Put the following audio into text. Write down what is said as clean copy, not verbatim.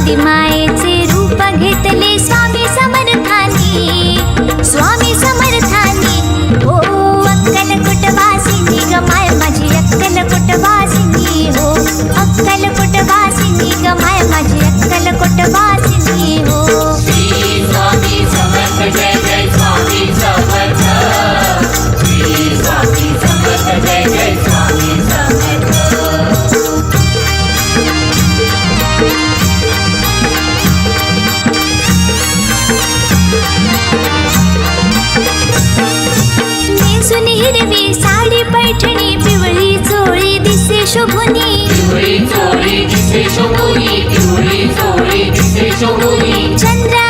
आदिमायेचे रूप घेतले स्वामी समर्थानी, स्वामी समर्थानी. हो अक्कलकोट वासिनी ग माय माझी अक्कलकोट वासिनी. हो अक्कलकोट वासिनी ग माय माझी अक्कलकोट वासिनी. हो श्री स्वामी समर्थ जय जय स्वामी समर्थ. श्री स्वामी समर्थ जय जय स्वामी समर्थ. नेसून हिरवी साडी पैठणी पिवळी चोळी दिसे शोभुनी. पिवळी चोळी दिसे शोभुनी. पिवळी चोळी दिसे शोभुनी. चंद्र